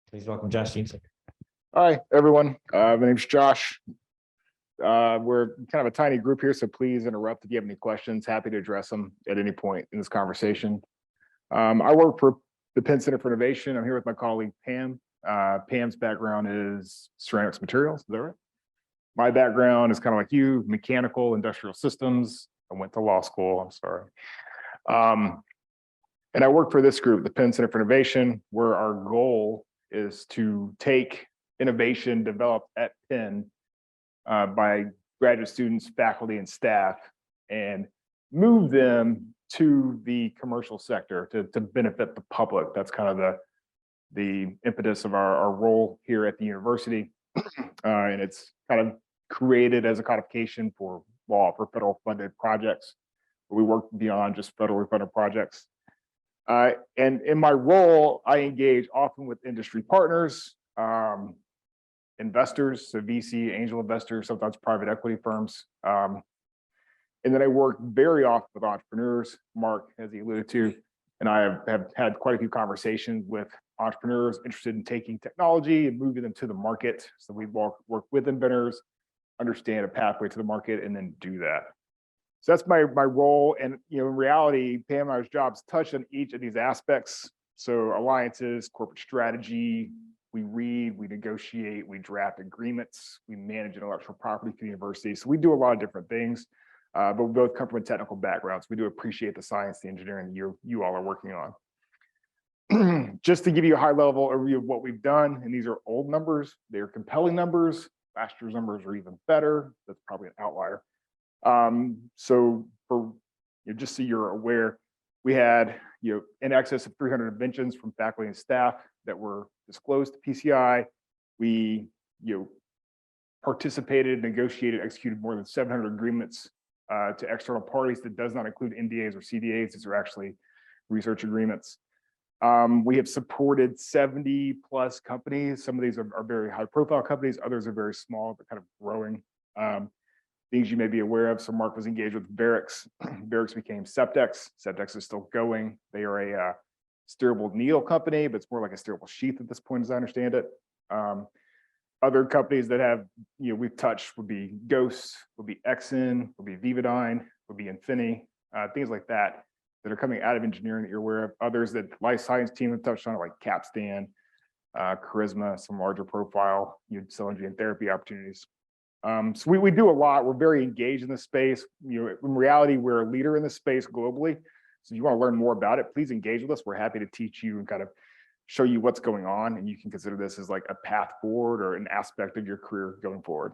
Please welcome Josh Jeanson. Hi, everyone. My name's Josh. We're kind of a tiny group here, so please interrupt if you have any questions. Happy to address them at any point in this conversation. I work for the Penn Center for Innovation. I'm here with my colleague, Pam. Pam's background is ceramics materials. Is that right? My background is kind of like you, mechanical, industrial systems. I went to law school, I'm sorry. And I work for this group, the Penn Center for Innovation, where our goal is to take innovation developed at Penn by graduate students, faculty, and staff, and move them to the commercial sector to benefit the public. That's kind of the impetus of our role here at the university. And it's kind of created as a codification for law for federal funded projects. We work beyond just federally funded projects. And in my role, I engage often with industry partners, investors, so VC, angel investors, sometimes private equity firms. And then I work very often with entrepreneurs, Mark, as he alluded to, and I have had quite a few conversations with entrepreneurs interested in taking technology and moving them to the market. So we work with inventors, understand a pathway to the market, and then do that. So that's my role. And in reality, Pam and I's jobs touch on each of these aspects. So alliances, corporate strategy, we read, we negotiate, we draft agreements, we manage intellectual property for the university. So we do a lot of different things, but we both come from technical backgrounds. We do appreciate the science, the engineering you all are working on. Just to give you a high level overview of what we've done, and these are old numbers, they're compelling numbers. Last year's numbers are even better. That's probably an outlier. So for just so you're aware, we had in excess of 300 inventions from faculty and staff that were disclosed to PCI. We participated, negotiated, executed more than 700 agreements to external parties. That does not include NDAs or CDAs. These are actually research agreements. We have supported 70 plus companies. Some of these are very high profile companies. Others are very small, but kind of growing. Things you may be aware of. So Mark was engaged with Varieties. Varieties became Septex. Septex is still going. They are a steerable needle company, but it's more like a steerable sheath at this point, as I understand it. Other companies that have we've touched would be Ghost, would be Exxon, would be Vivadyne, would be Infini, things like that are coming out of engineering that you're aware of. Others that life science team have touched on, like Capstan, Charisma, some larger profile cell and gene therapy opportunities. So we do a lot. We're very engaged in this space. In reality, we're a leader in this space globally. So if you want to learn more about it, please engage with us. We're happy to teach you and kind of show you what's going on. And you can consider this as like a path forward or an aspect of your career going forward.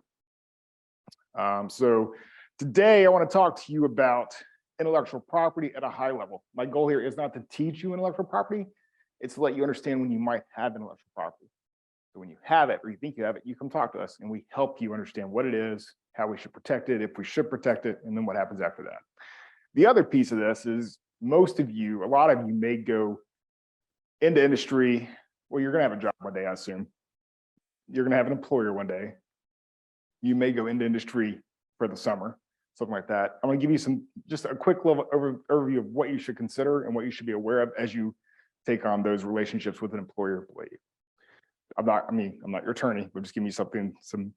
So today I want to talk to you about intellectual property at a high level. My goal here is not to teach you intellectual property. It's to let you understand when you might have intellectual property. So when you have it or you think you have it, you come talk to us and we help you understand what it is, how we should protect it, if we should protect it, and then what happens after that. The other piece of this is a lot of you may go into industry. Well, you're going to have a job one day, I assume. You're going to have an employer one day. You may go into industry for the summer, something like that. I'm going to give you just a quick level overview of what you should consider and what you should be aware of as you take on those relationships with an employer. I'm not your attorney, but just give me some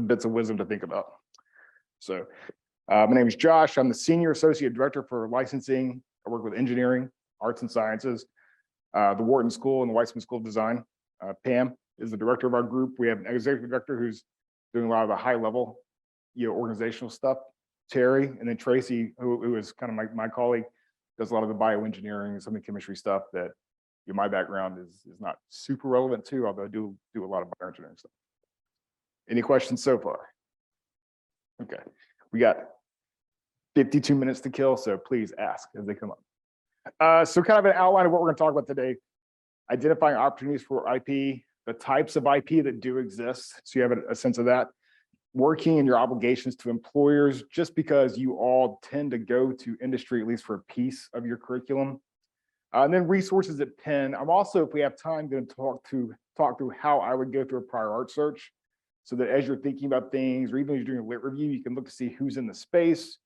bits of wisdom to think about. So my name is Josh. I'm the Senior Associate Director for Licensing. I work with engineering, arts and sciences, the Wharton School and the Weissman School of Design. Pam is the director of our group. We have an executive director who's doing a lot of the high level organizational stuff. Terry, and then Tracy, who is kind of my colleague, does a lot of the bioengineering, some of the chemistry stuff that my background is not super relevant to, although I do a lot of bioengineering stuff. Any questions so far? Okay, we got 52 minutes to kill, so please ask as they come up. So kind of an outline of what we're going to talk about today: identifying opportunities for IP, the types of IP that do exist, so you have a sense of that. Working in your obligations to employers, just because you all tend to go to industry, at least for a piece of your curriculum. And then resources at Penn. I'm also, if we have time, going to talk through how I would go through a prior art search, so that as you're thinking about things, or even as you're doing a lit review, you can look to see who's in the space,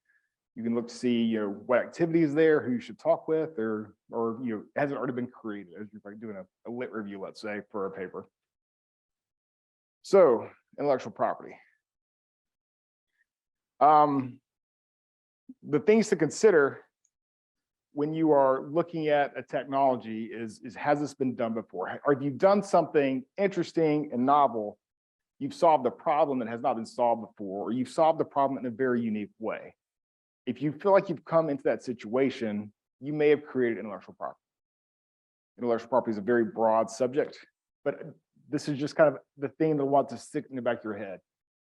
You can look to see, what activity is there, who you should talk with, or has it already been created as you're like doing a lit review, let's say, for a paper. So, intellectual property. The things to consider when you are looking at a technology is has this been done before? Or if you've done something interesting and novel, you've solved a problem that has not been solved before, or you've solved the problem in a very unique way. If you feel like you've come into that situation, you may have created intellectual property. Intellectual property is a very broad subject, but this is just kind of the thing that I want to stick in the back of your head.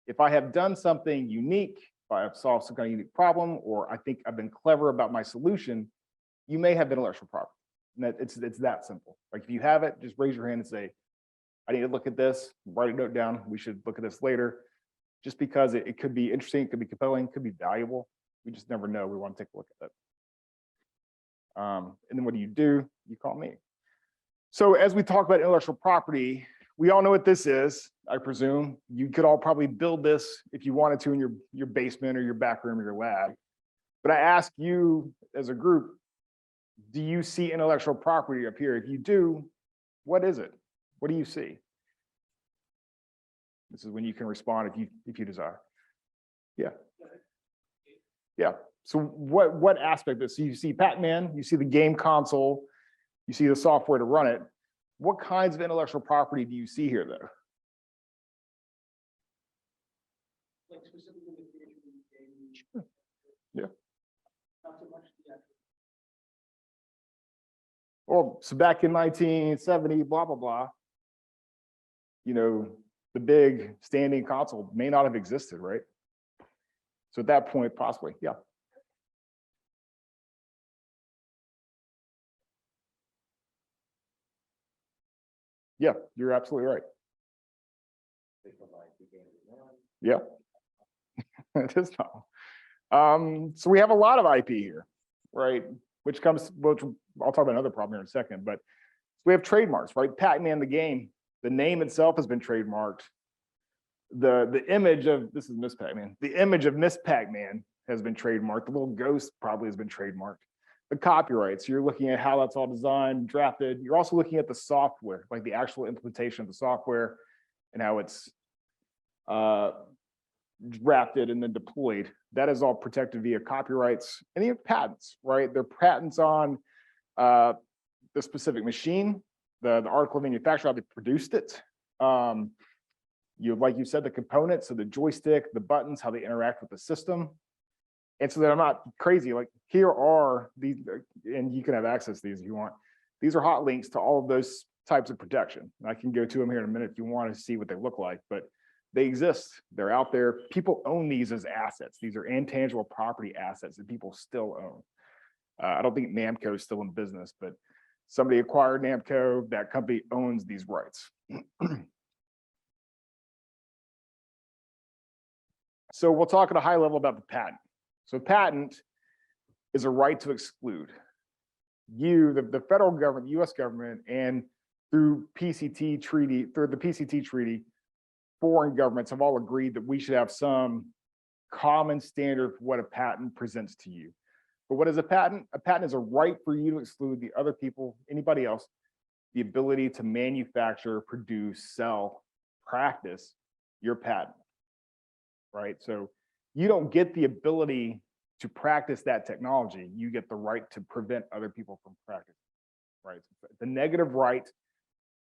If I have done something unique, if I have solved some kind of unique problem, or I think I've been clever about my solution, you may have intellectual property. And it's that simple. Like if you have it, just raise your hand and say, I need to look at this, write a note down. We should look at this later. Just because it could be interesting, it could be compelling, it could be valuable. We just never know. We want to take a look at it. And then what do? You call me. So as we talk about intellectual property, we all know what this is, I presume. You could all probably build this if you wanted to in your basement or your back room or your lab. But I ask you as a group, do you see intellectual property up here? If you do, what is it? What do you see? This is when you can respond if you desire. Yeah. Yeah. So what aspect of this? So you see Pac-Man, you see the game console, you see the software to run it. What kinds of intellectual property do you see here, though? Like specifically the creation of the game. Sure. Yeah. Not so much the actual. Well, so back in 1970, blah, blah, blah, the big standing console may not have existed, right? So at that point, possibly, yeah. Yeah, you're absolutely right. Yeah, it is not. So we have a lot of IP here, right? Which I'll talk about another problem here in a second, but we have trademarks, right? Pac-Man the game, the name itself has been trademarked. The image of, this is Miss Pac-Man, the image of Miss Pac-Man has been trademarked. The little ghost probably has been trademarked. The copyrights, you're looking at how that's all designed, drafted. You're also looking at the software, like the actual implementation of the software and how it's drafted and then deployed. That is all protected via copyrights. And you have patents, right? They're patents on the specific machine, the article of manufacture, how they produced it. Like you said, the components, so the joystick, the buttons, how they interact with the system. And so that I'm not crazy, like here are these, and you can have access to these if you want. These are hot links to all of those types of protection. And I can go to them here in a minute if you want to see what they look like, but they exist. They're out there. People own these as assets. These are intangible property assets that people still own. I don't think Namco is still in business, but somebody acquired Namco, that company owns these rights. So we'll talk at a high level about the patent. So patent is a right to exclude. The federal government, the US government, and through the PCT treaty, foreign governments have all agreed that we should have some common standard for what a patent presents to you. But what is a patent? A patent is a right for you to exclude the other people, anybody else, the ability to manufacture, produce, sell, practice your patent, right? So you don't get the ability to practice that technology. You get the right to prevent other people from practicing, right? The negative right,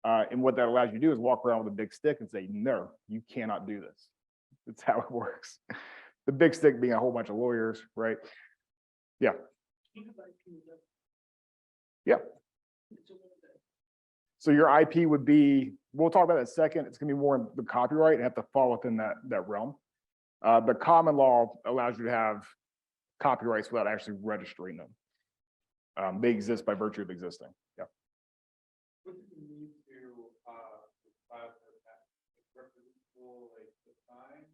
and what that allows you to do is walk around with a big stick and say, no, you cannot do this. That's how it works. The big stick being a whole bunch of lawyers, right? Yeah. Yeah. So your IP would be, we'll talk about that in a second. It's gonna be more in the copyright and have to fall within that realm. But common law allows you to have copyrights without actually registering them. They exist by virtue of existing. Yeah. What do you need to file for that? Reproducible, like the time,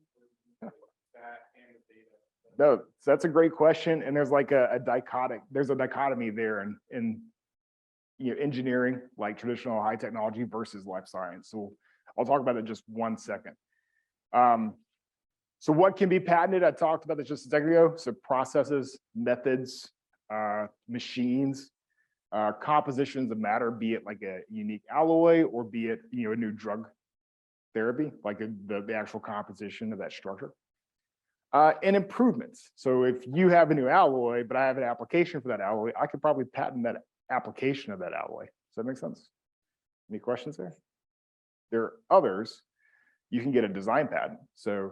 or that and the data? No, so that's a great question. And there's like a dichotomy there in engineering, like traditional high technology versus life science. So I'll talk about it in just 1 second. So what can be patented? I talked about this just a second ago. So processes, methods, machines, compositions of matter, be it like a unique alloy or be it a new drug therapy, like the actual composition of that structure. And improvements. So if you have a new alloy, but I have an application for that alloy, I could probably patent that application of that alloy. Does that make sense? Any questions there? There are others. You can get a design patent. So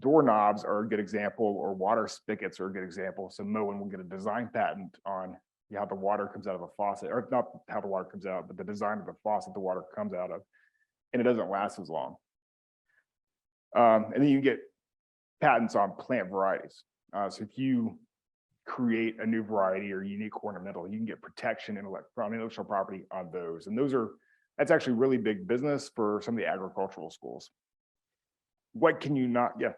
doorknobs are a good example, or water spigots are a good example. So Moen will get a design patent on how the water comes out of a faucet, or not how the water comes out, but the design of the faucet the water comes out of, and it doesn't last as long. And then you get patents on plant varieties. So if you create a new variety or unique ornamental, you can get protection from intellectual property on those. And that's actually really big business for some of the agricultural schools. What can you not? Yeah.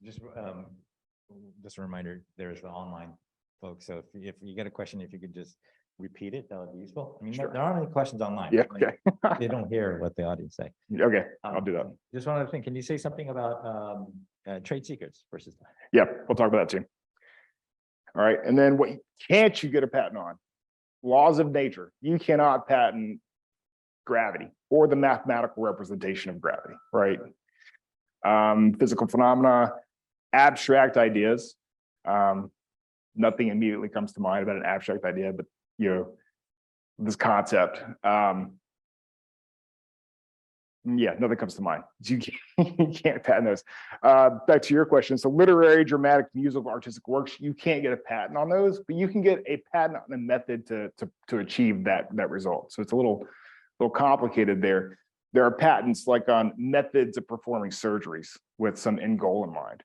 Just a reminder, there's the online folks. So if you get a question, if you could just repeat it, that would be useful. I mean, Sure. there aren't any questions online. Yeah. Like, Okay. they don't hear what the audience say. Okay. I'll do that. Just one other thing. Can you say something about trade secrets versus? Yeah, we'll talk about that too. All right. And then what can't you get a patent on? Laws of nature. You cannot patent gravity or the mathematical representation of gravity, right? Physical phenomena, abstract ideas. Nothing immediately comes to mind about an abstract idea, but this concept. Yeah, nothing comes to mind. You can't patent those. Back to your question. So literary, dramatic, musical, artistic works, you can't get a patent on those, but you can get a patent on a method to achieve that result. So it's a little complicated there. There are patents like on methods of performing surgeries with some end goal in mind.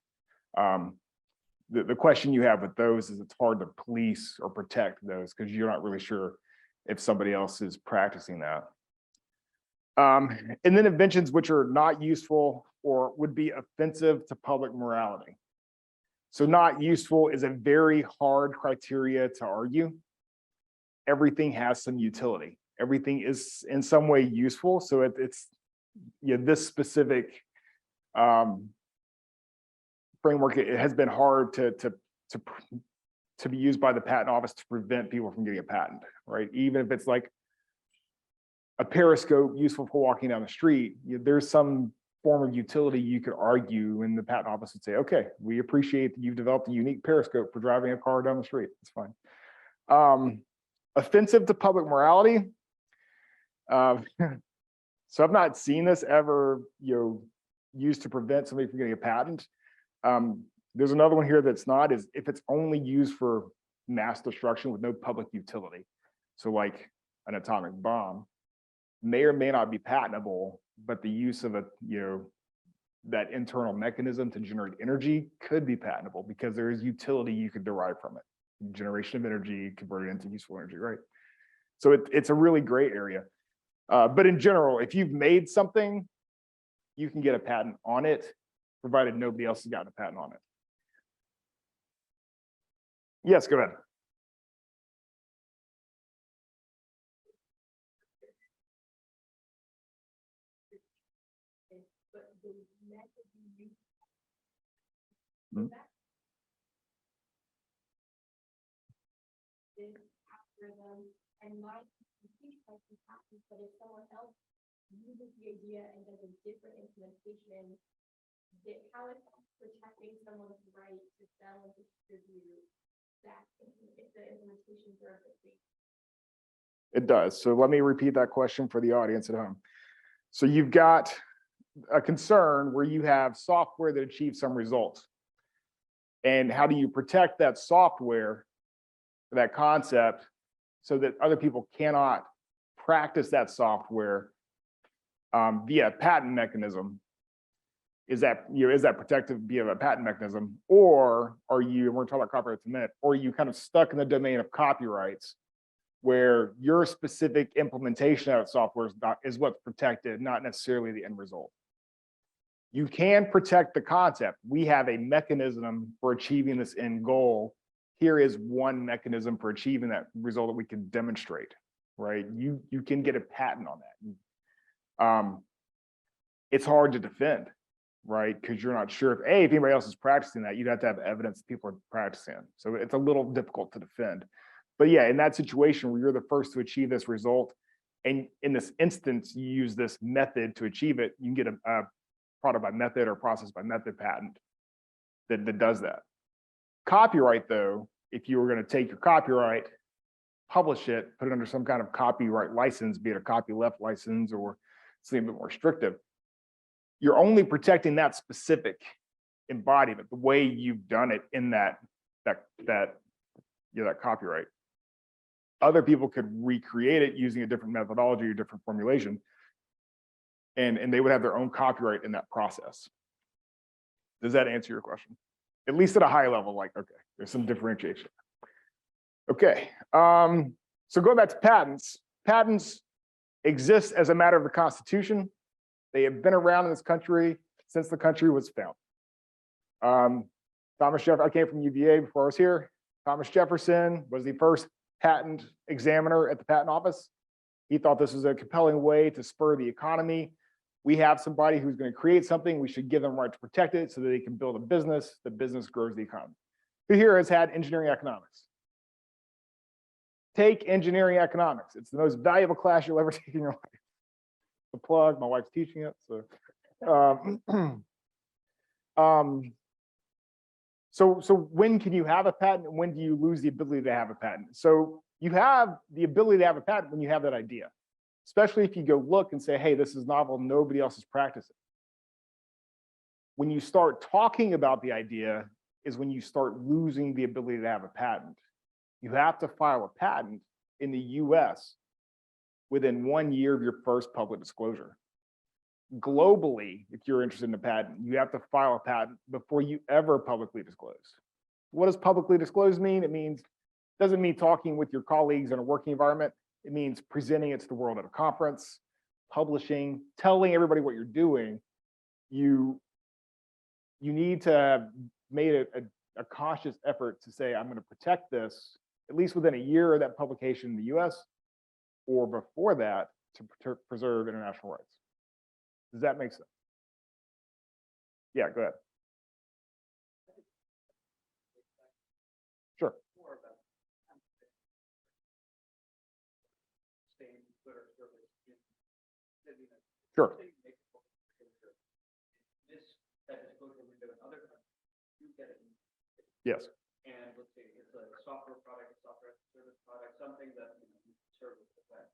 The question you have with those is it's hard to police or protect those because you're not really sure if somebody else is practicing that. And then inventions which are not useful or would be offensive to public morality. So not useful is a very hard criteria to argue. Everything has some utility. Everything is in some way useful. So it's this specific framework, it has been hard to be used by the patent office to prevent people from getting a patent, right? Even if it's like a periscope useful for walking down the street, there's some form of utility you could argue, and the patent office would say, okay, we appreciate that you've developed a unique periscope for driving a car down the street. It's fine. Offensive to public morality. So I've not seen this ever, used to prevent somebody from getting a patent. There's another one here that's not, is if it's only used for mass destruction with no public utility. So like an atomic bomb may or may not be patentable, but the use of that internal mechanism to generate energy could be patentable because there is utility you could derive from it. Generation of energy, converted into useful energy, right? So it's a really gray area. But in general, if you've made something, you can get a patent on it, provided nobody else has gotten a patent on it. Yes, go ahead. Hmm. And my but if someone else uses the idea and does a different implementation, how is that protecting someone's right to sell and distribute that if the implementation are different? It does. So let me repeat that question for the audience at home. So you've got a concern where you have software that achieves some results. And how do you protect that software, that concept, so that other people cannot practice that software via a patent mechanism? Is that protected via a patent mechanism, or are you, and we're talking about copyrights in a minute, or are you kind of stuck in the domain of copyrights where your specific implementation of that software is what's protected, not necessarily the end result? You can protect the concept. We have a mechanism for achieving this end goal. Here is one mechanism for achieving that result that we can demonstrate, right? You can get a patent on that. it's hard to defend, right? Because you're not sure if anybody else is practicing that, you'd have to have evidence that people are practicing. So it's a little difficult to defend. But yeah, in that situation where you're the first to achieve this result, and in this instance, you use this method to achieve it, you can get a product by method or process by method patent that does that. Copyright, though, if you were going to take your copyright, publish it, put it under some kind of copyright license, be it a copyleft license or something a bit more restrictive, you're only protecting that specific embodiment, the way you've done it in that copyright. Other people could recreate it using a different methodology or different formulation, and they would have their own copyright in that process. Does that answer your question? At least at a high level, like, okay, there's some differentiation. Okay, so going back to patents, patents exist as a matter of the Constitution. They have been around in this country since the country was founded. Thomas Jefferson, I came from UVA before I was here. Thomas Jefferson was the first patent examiner at the patent office. He thought this was a compelling way to spur the economy. We have somebody who's going to create something, we should give them the right to protect it so that they can build a business. The business grows the economy. Who here has had engineering economics? Take engineering economics. It's the most valuable class you'll ever take in your life. The plug, my wife's teaching it. So when can you have a patent and when do you lose the ability to have a patent? So you have the ability to have a patent when you have that idea, especially if you go look and say, hey, this is novel, nobody else is practicing. When you start talking about the idea is when you start losing the ability to have a patent. You have to file a patent in the US within 1 year of your first public disclosure. Globally, if you're interested in a patent, you have to file a patent before you ever publicly disclose. What does publicly disclose mean? It doesn't mean talking with your colleagues in a working environment. It means presenting it to the world at a conference, publishing, telling everybody what you're doing. You need to have made a conscious effort to say, I'm going to protect this at least within a year of that publication in the US or before that to preserve international rights. Does that make sense? Yeah, go ahead. Sure. Sure. Yes. And let's say it's a software product, a software as a service product, something that you service effect.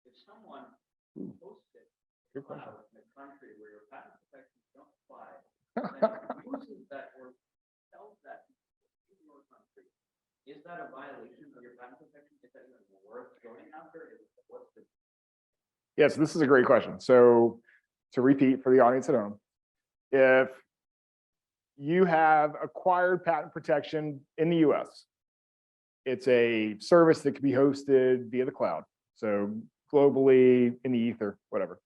If someone posts it in a country where your patent protections don't apply, and uses that or sells that in your country, is that a violation of your patent protection? Is that even worth going after? What's the Yes, this is a great question. So to repeat for the audience at home, if you have acquired patent protection in the US, it's a service that can be hosted via the cloud. So globally, in the ether, whatever.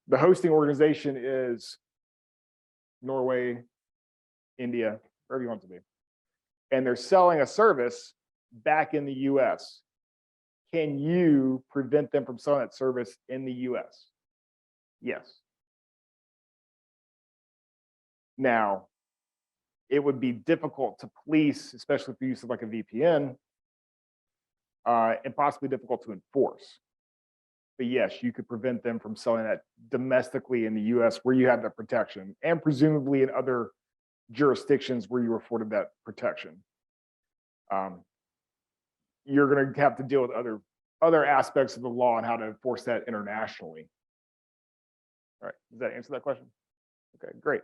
The hosting organization is Norway, India, wherever you want it to be. And they're selling a service back in the US. Can you prevent them from selling that service in the US? Yes. Now, it would be difficult to police, especially with the use of like a VPN, and possibly difficult to enforce. But yes, you could prevent them from selling that domestically in the US where you have that protection, and presumably in other jurisdictions where you're afforded that protection. You're going to have to deal with other aspects of the law and how to enforce that internationally. All right, does that answer that question? Okay, great.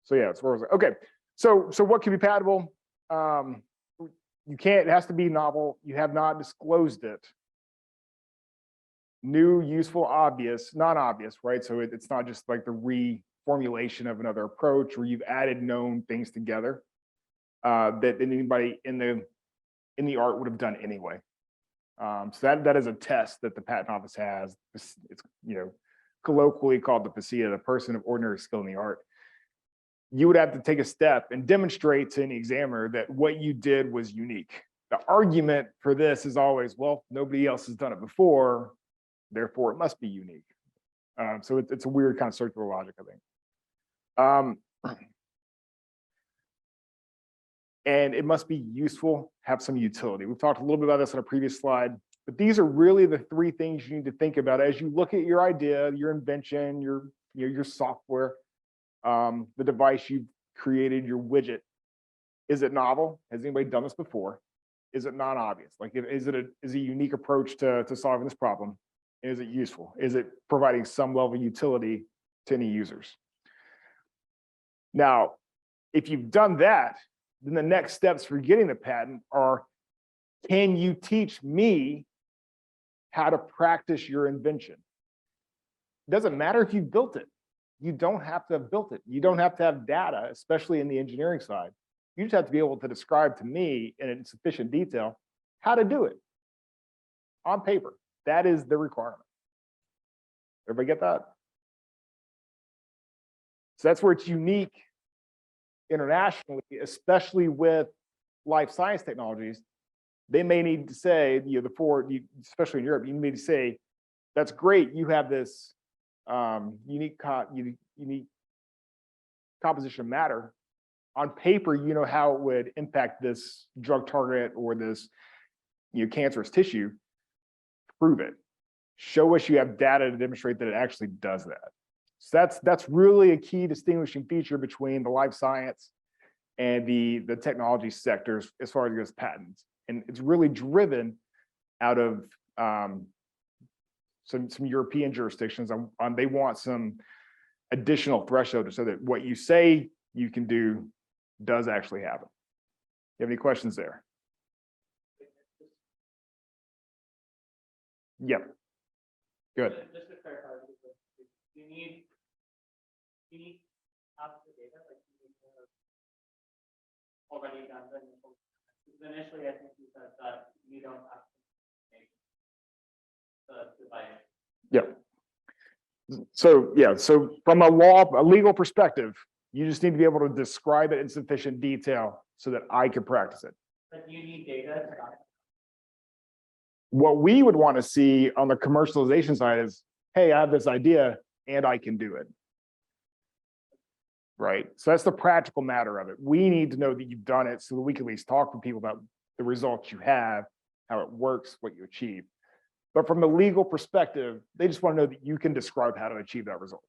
So yeah, that's where I was. Okay, so what can be patentable? You can't. It has to be novel. You have not disclosed it. New, useful, obvious, non-obvious, right? So it's not just like the reformulation of another approach where you've added known things together that anybody in the art would have done anyway. So that is a test that the patent office has. It's colloquially called the PASEA, the person of ordinary skill in the art. You would have to take a step and demonstrate to any examiner that what you did was unique. The argument for this is always, well, nobody else has done it before, therefore it must be unique. So it's a weird kind of circular logic, I think. And it must be useful, have some utility. We've talked a little bit about this on a previous slide, but these are really the three things you need to think about as you look at your idea, your invention, your software, the device you've created, your widget. Is it novel? Has anybody done this before? Is it non-obvious? Like, is it a unique approach to solving this problem? Is it useful? Is it providing some level of utility to any users? Now, if you've done that, then the next steps for getting the patent are, can you teach me how to practice your invention? It doesn't matter if you built it. You don't have to have built it. You don't have to have data, especially in the engineering side. You just have to be able to describe to me in sufficient detail how to do it on paper. That is the requirement. Everybody get that? So that's where it's unique internationally, especially with life science technologies. They may need to say, especially in Europe, you need to say, that's great, you have this unique composition of matter. On paper, you know how it would impact this drug target or this cancerous tissue. Prove it. Show us you have data to demonstrate that it actually does that. So that's really a key distinguishing feature between the life science and the technology sectors as far as patents. And it's really driven out of some European jurisdictions on they want some additional threshold so that what you say you can do does actually happen. You have any questions there? Yep. Good. Just to clarify, you need out the data, like you need to have already done the initial. Initially, I think you said that you don't have to buy it. Yep. So yeah, so from a legal perspective, you just need to be able to describe it in sufficient detail so that I can practice it. But you need data. What we would want to see on the commercialization side is, hey, I have this idea and I can do it. Right. So that's the practical matter of it. We need to know that you've done it so that we can at least talk to people about the results you have, how it works, what you achieve. But from the legal perspective, they just want to know that you can describe how to achieve that result.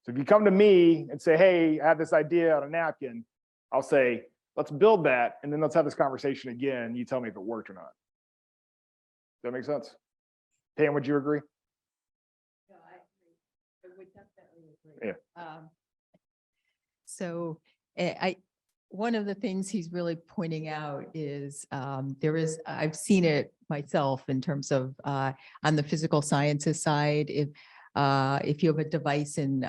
So if you come to me and say, hey, I have this idea on a napkin, I'll say, let's build that. And then let's have this conversation again. You tell me if it worked or not. Does that make sense? Pam, would you agree? No, I would definitely agree. Yeah. So one of the things he's really pointing out is I've seen it myself in terms of on the physical sciences side, if you have a device in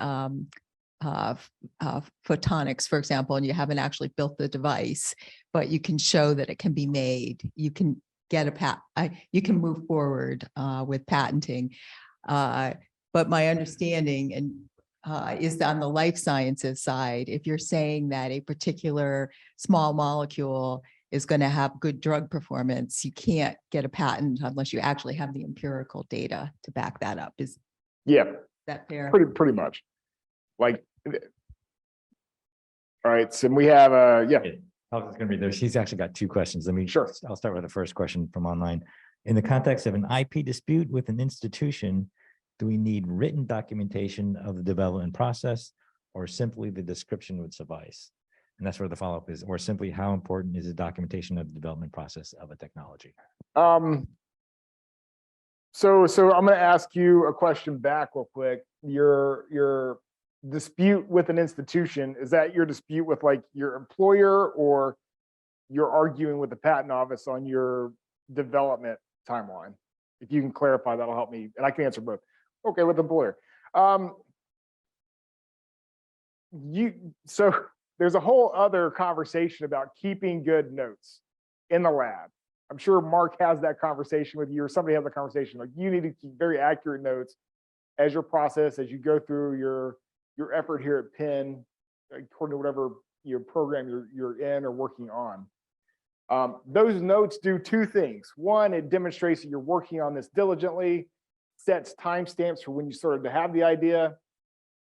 photonics, for example, and you haven't actually built the device, but you can show that it can be made, you can get you can move forward with patenting. But my understanding is on the life sciences side, if you're saying that a particular small molecule is going to have good drug performance, you can't get a patent unless you actually have the empirical data to back that up. Is that fair? Pretty much. Like, all right, so we have How's it's going to be there? She's actually got two questions. Sure. I'll start with the first question from online. In the context of an IP dispute with an institution, do we need written documentation of the development process, or simply the description would suffice? And that's where the follow-up is, or simply how important is the documentation of the development process of a technology? So I'm going to ask you a question back real quick. Your dispute with an institution, is that your dispute with like your employer, or you're arguing with the patent office on your development timeline? If you can clarify, that'll help me, and I can answer both. Okay, with the employer. So there's a whole other conversation about keeping good notes in the lab. I'm sure Mark has that conversation with you, or somebody has a conversation. Like, you need to keep very accurate notes as your process, as you go through your effort here at Penn, according to whatever your program you're in or working on. Those notes do two things. One, it demonstrates that you're working on this diligently. sets timestamps for when you started to have the idea,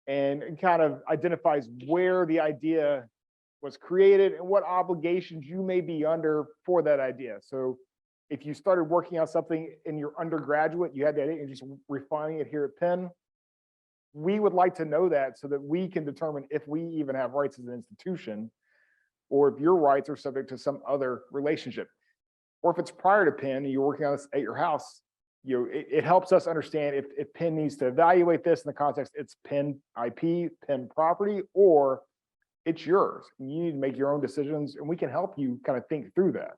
and it kind of identifies where the idea was created and what obligations you may be under for that idea. So if you started working on something in your undergraduate, you had the idea and just refining it here at Penn, we would like to know that so that we can determine if we even have rights as an institution, or if your rights are subject to some other relationship. Or if it's prior to Penn and you're working on this at your house, it helps us understand if Penn needs to evaluate this in the context, it's Penn IP, Penn property, or it's yours. And you need to make your own decisions, and we can help you kind of think through that.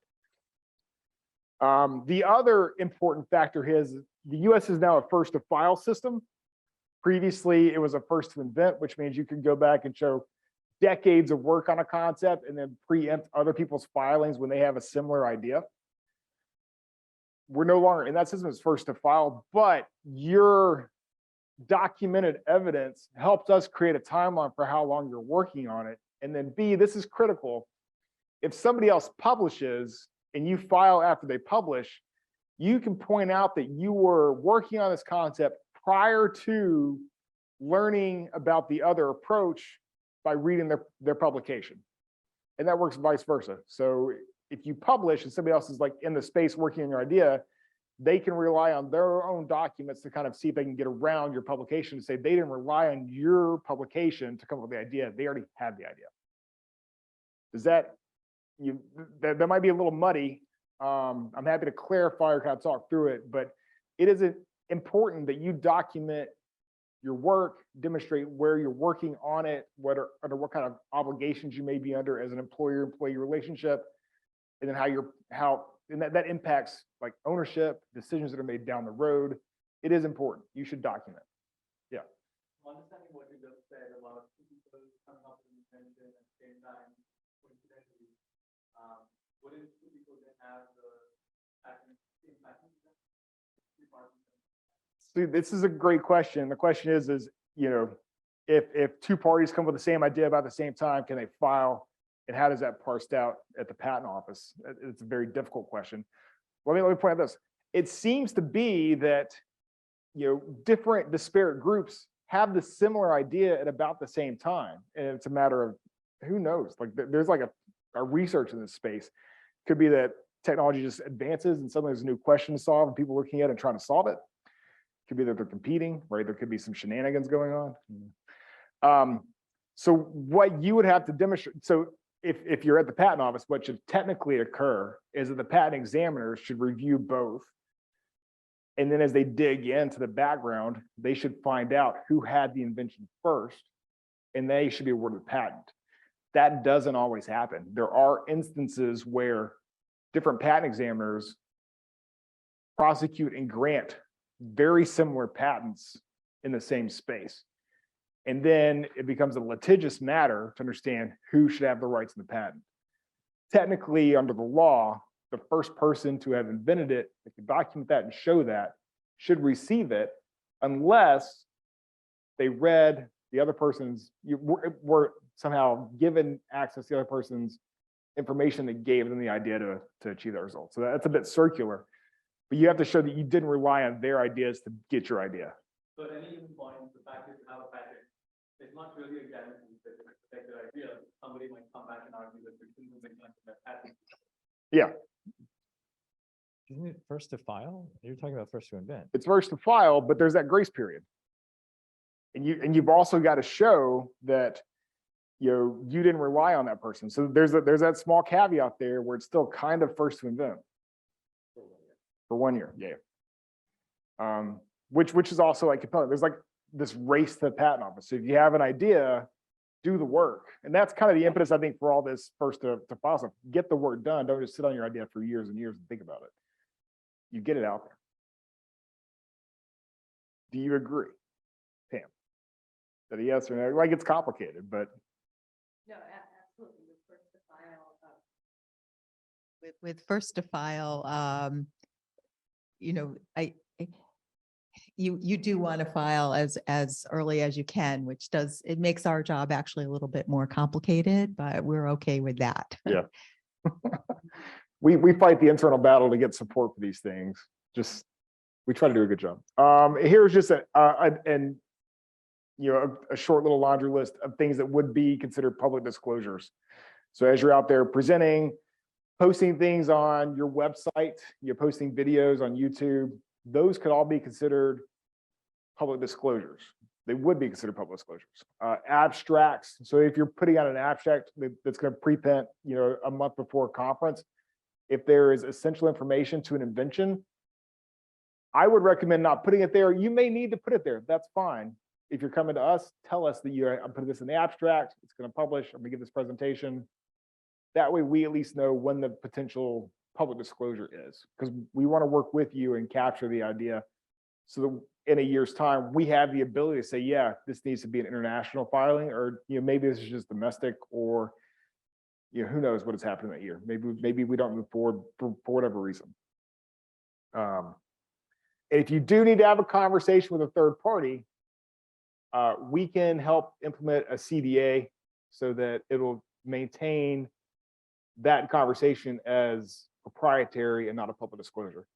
The other important factor is the US is now a first to file system. Previously, it was a first to invent, which means you can go back and show decades of work on a concept and then preempt other people's filings when they have a similar idea. We're no longer in that system as first to file, but your documented evidence helps us create a timeline for how long you're working on it. And then B, this is critical. If somebody else publishes and you file after they publish, you can point out that you were working on this concept prior to learning about the other approach by reading their publication. And that works vice versa. So if you publish and somebody else is like in the space working on your idea, they can rely on their own documents to kind of see if they can get around your publication to say they didn't rely on your publication to come up with the idea. They already had the idea. Does that might be a little muddy. I'm happy to clarify or kind of talk through it, but it is important that you document your work, demonstrate where you're working on it, under what kind of obligations you may be under as an employer-employee relationship, and then that impacts like ownership, decisions that are made down the road. It is important. You should document. Yeah. Understanding what you just said about two people coming up with an invention at the same time, coincidentally, what if two people that have the same patent? See, this is a great question. The question is, if two parties come with the same idea about the same time, can they file? And how does that parsed out at the patent office? It's a very difficult question. Let me point out this. It seems to be that different disparate groups have the similar idea at about the same time. And it's a matter of who knows, like there's like a research in this space. Could be that technology just advances and suddenly there's a new question to solve and people looking at it and trying to solve it. Could be that they're competing, right? There could be some shenanigans going on. So what you would have to demonstrate, so if you're at the patent office, what should technically occur is that the patent examiners should review both. And then as they dig into the background, they should find out who had the invention first, and they should be awarded the patent. That doesn't always happen. There are instances where different patent examiners prosecute and grant very similar patents in the same space. And then it becomes a litigious matter to understand who should have the rights in the patent. Technically, under the law, the first person to have invented it, that can document that and show that, should receive it, unless they read the other person's, were somehow given access to the other person's information that gave them the idea to achieve that result. So that's a bit circular. But you have to show that you didn't rely on their ideas to get your idea. So at any given point, the fact that you have a patent, it's not really a guarantee that it's a protected idea. Somebody might come back and argue that there's that patent. Yeah. Isn't it first to file? You're talking about first to invent. It's first to file, but there's that grace period. And you've also got to show that you didn't rely on that person. So there's that small caveat there where it's still kind of first to invent. For 1 year, yeah. Which is also like compelling. There's like this race to the patent office. So if you have an idea, do the work. And that's kind of the impetus, I think, for all this first to file stuff. Get the work done. Don't just sit on your idea for years and years and think about it. You get it out there. Do you agree, Pam? That a yes or no? Like it's complicated, but. No, absolutely. With first to file. With first to file, you do want to file as early as you can, which it makes our job actually a little bit more complicated, but we're okay with that. Yeah. We fight the internal battle to get support for these things. Just We try to do a good job. Here's just a short little laundry list of things that would be considered public disclosures. So as you're out there presenting, posting things on your website, you're posting videos on YouTube, those could all be considered public disclosures. They would be considered public disclosures. Abstracts. So if you're putting out an abstract that's going to prepend, a month before a conference, if there is essential information to an invention, I would recommend not putting it there. You may need to put it there. That's fine. If you're coming to us, tell us that I'm putting this in the abstract. It's going to publish. I'm going to give this presentation. That way, we at least know when the potential public disclosure is, because we want to work with you and capture the idea, so that in a year's time, we have the ability to say, yeah, this needs to be an international filing, or maybe this is just domestic, or who knows what has happened that year. Maybe we don't move forward for whatever reason. If you do need to have a conversation with a third party, we can help implement a CDA so that it'll maintain that conversation as proprietary and not a public disclosure.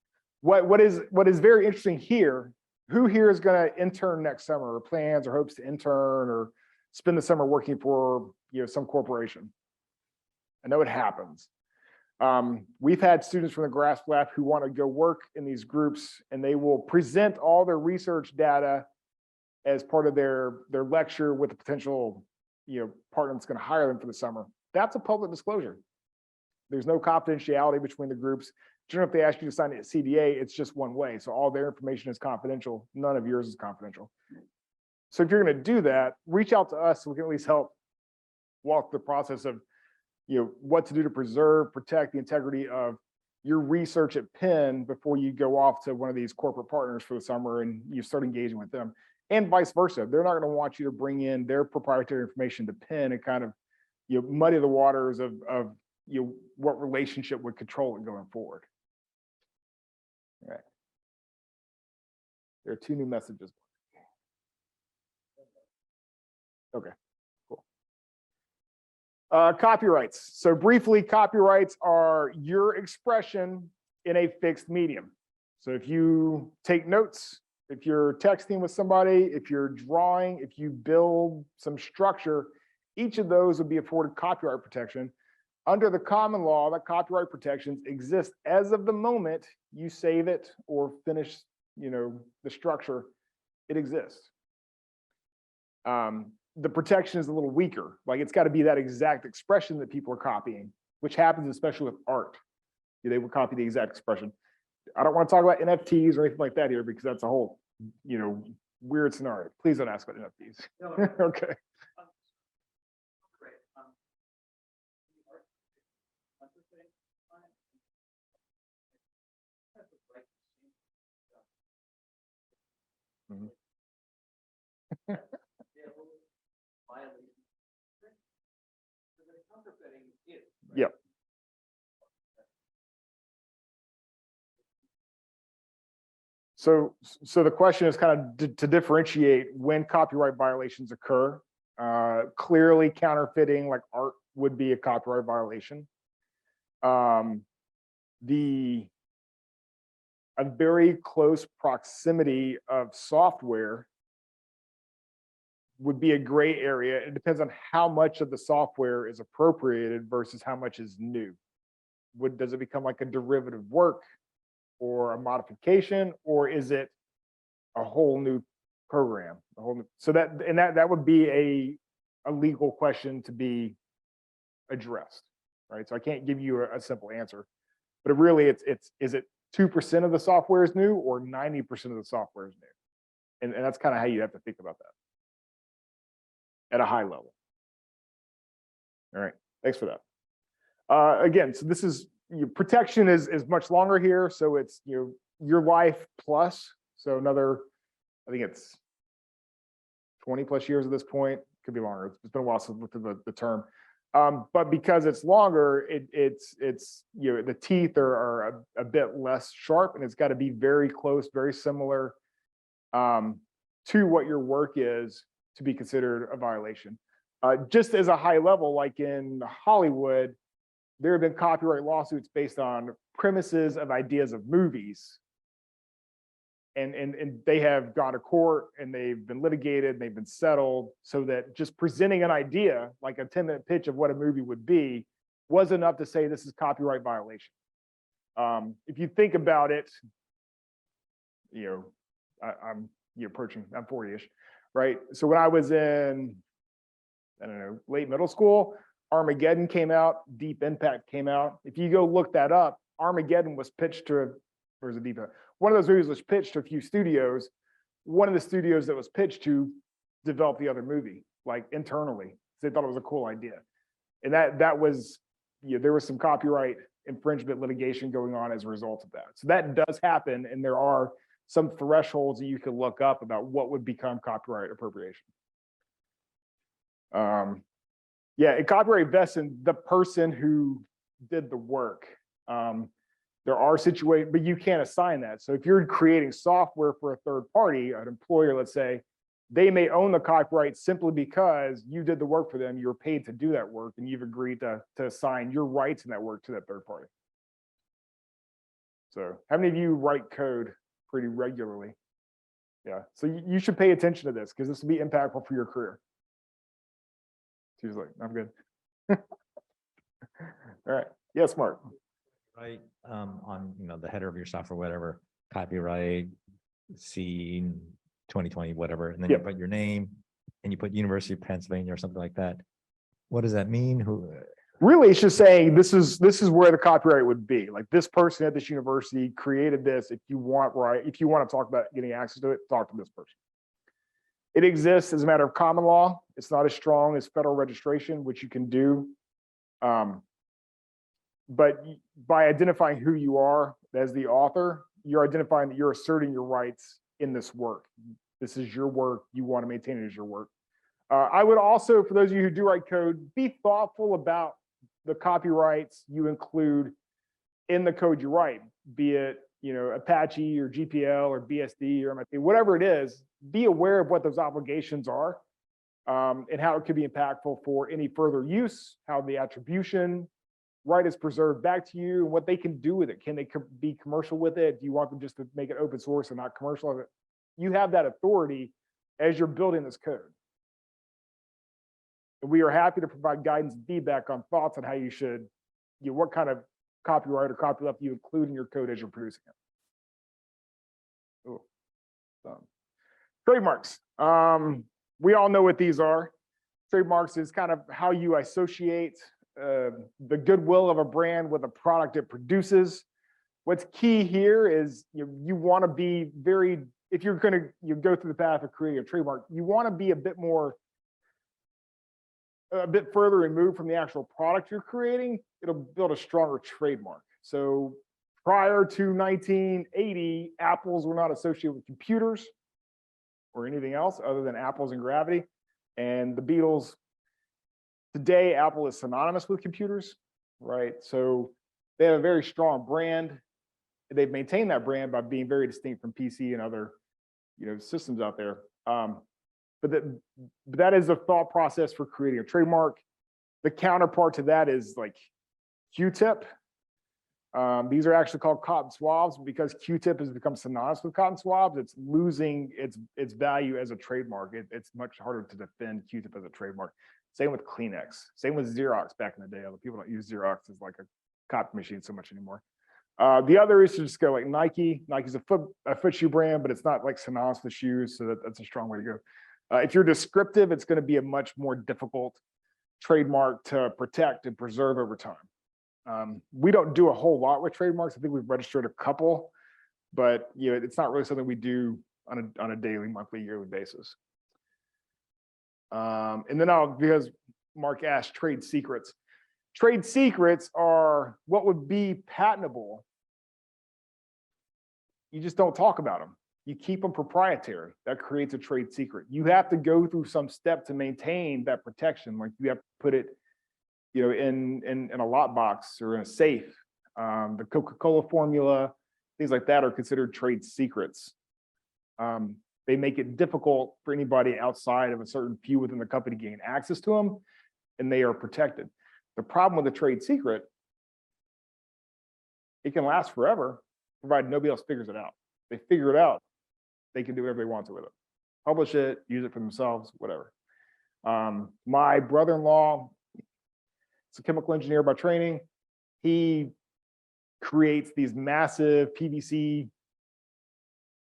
What is very interesting here, who here is going to intern next summer, or plans or hopes to intern or spend the summer working for some corporation? I know it happens. We've had students from the GRASP Lab who want to go work in these groups, and they will present all their research data as part of their lecture with a potential partner that's going to hire them for the summer. That's a public disclosure. There's no confidentiality between the groups. Generally, if they ask you to sign a CDA, it's just one way. So all their information is confidential. None of yours is confidential. So if you're going to do that, reach out to us so we can at least help walk the process of what to do to protect the integrity of your research at Penn before you go off to one of these corporate partners for the summer and you start engaging with them, and vice versa. They're not going to want you to bring in their proprietary information to Penn and kind of muddy the waters of what relationship would control it going forward. All right. There are 2 new messages. Okay, cool. Copyrights. So briefly, copyrights are your expression in a fixed medium. So if you take notes, if you're texting with somebody, if you're drawing, if you build some structure, each of those would be afforded copyright protection. Under the common law, that copyright protections exist as of the moment you save it or finish, the structure, it exists. The protection is a little weaker. Like, it's got to be that exact expression that people are copying, which happens especially with art. They will copy the exact expression. I don't want to talk about NFTs or anything like that here, because that's a whole, weird scenario. Please don't ask about NFTs. No, Okay. Great. Mhm. Yep. So the question is kind of to differentiate when copyright violations occur. Clearly, counterfeiting like art would be a copyright violation. A very close proximity of software would be a gray area. It depends on how much of the software is appropriated versus how much is new. Does it become like a derivative work or a modification, or is it a whole new program? So that would be a legal question to be addressed, right? So I can't give you a simple answer, but really is it 2% of the software is new or 90% of the software is new? And that's kind of how you have to think about that at a high level. All right, thanks for that. Again, so this is, protection is much longer here. So it's your life plus, so another, I think it's 20 plus years at this point, could be longer. It's been a while since I looked at the term. But because it's longer, it's the teeth are a bit less sharp, and it's got to be very close, very similar to what your work is to be considered a violation. Just as a high level, like in Hollywood, there have been copyright lawsuits based on premises of ideas of movies. and they have gone to court and they've been litigated and they've been settled, so that just presenting an idea, like a 10-minute pitch of what a movie would be, was enough to say this is copyright violation. If you think about it, I'm 40-ish, right? So when I was in, I don't know, late middle school, Armageddon came out, Deep Impact came out. If you go look that up, Armageddon was pitched to, where's the Deep Impact? One of those movies was pitched to a few studios. One of the studios that was pitched to developed the other movie, like internally. They thought it was a cool idea. And that was, there was some copyright infringement litigation going on as a result of that. So that does happen, and there are some thresholds that you can look up about what would become copyright appropriation. And copyright vests in the person who did the work. There are situations, but you can't assign that. So if you're creating software for a third party, an employer, let's say, they may own the copyright simply because you did the work for them, you're paid to do that work, and you've agreed to assign your rights in that work to that third party. So how many of you write code pretty regularly? Yeah, so you should pay attention to this, because this will be impactful for your career. She's like, I'm good. All right, yes, Mark. Right, on the header of your software, whatever, copyright, C 2020, whatever, and then you put your name and you put University of Pennsylvania or something like that. What does that mean? Who? Really, it's just saying this is where the copyright would be. Like, this person at this university created this. If you want to talk about getting access to it, talk to this person. It exists as a matter of common law. It's not as strong as federal registration, which you can do. But by identifying who you are as the author, you're identifying that you're asserting your rights in this work. This is your work. You want to maintain it as your work. I would also, for those of you who do write code, be thoughtful about the copyrights you include in the code you write, be it Apache or GPL or BSD or MIT, whatever it is. Be aware of what those obligations are, and how it could be impactful for any further use, how the attribution right is preserved back to you, and what they can do with it. Can they be commercial with it? Do you want them just to make it open source and not commercial? You have that authority as you're building this code. And we are happy to provide guidance and feedback on thoughts on how you should, what kind of copyright or copyleft you include in your code as you're producing it. Trademarks. We all know what these are. Trademarks is kind of how you associate the goodwill of a brand with a product it produces. What's key here is you want to be very, if you're going to go through the path of creating a trademark, you want to be a bit further removed from the actual product you're creating. It'll build a stronger trademark. So prior to 1980, apples were not associated with computers or anything else other than apples and gravity. And the Beatles, today, Apple is synonymous with computers, right? So they have a very strong brand. They've maintained that brand by being very distinct from PC and other, systems out there. But that is the thought process for creating a trademark. The counterpart to that is like Q-tip. These are actually called cotton swabs because Q-tip has become synonymous with cotton swabs. It's losing its value as a trademark. It's much harder to defend Q-tip as a trademark. Same with Kleenex. Same with Xerox back in the day. Although people don't use Xerox as like a copy machine so much anymore. The other is to just go like Nike. Nike's a foot shoe brand, but it's not like synonymous with shoes, so that's a strong way to go. If you're descriptive, it's going to be a much more difficult trademark to protect and preserve over time. We don't do a whole lot with trademarks. I think we've registered a couple, but it's not really something we do on a daily, monthly, yearly basis. And then because Mark asked trade secrets. Trade secrets are what would be patentable. You just don't talk about them. You keep them proprietary. That creates a trade secret. You have to go through some step to maintain that protection. Like you have to put it, in a lockbox or in a safe. The Coca-Cola formula, things like that are considered trade secrets. They make it difficult for anybody outside of a certain few within the company to gain access to them, and they are protected. The problem with a trade secret, it can last forever, provided nobody else figures it out. They figure it out, they can do whatever they want to with it. Publish it, use it for themselves, whatever. My brother-in-law is a chemical engineer by training. He creates these massive PVC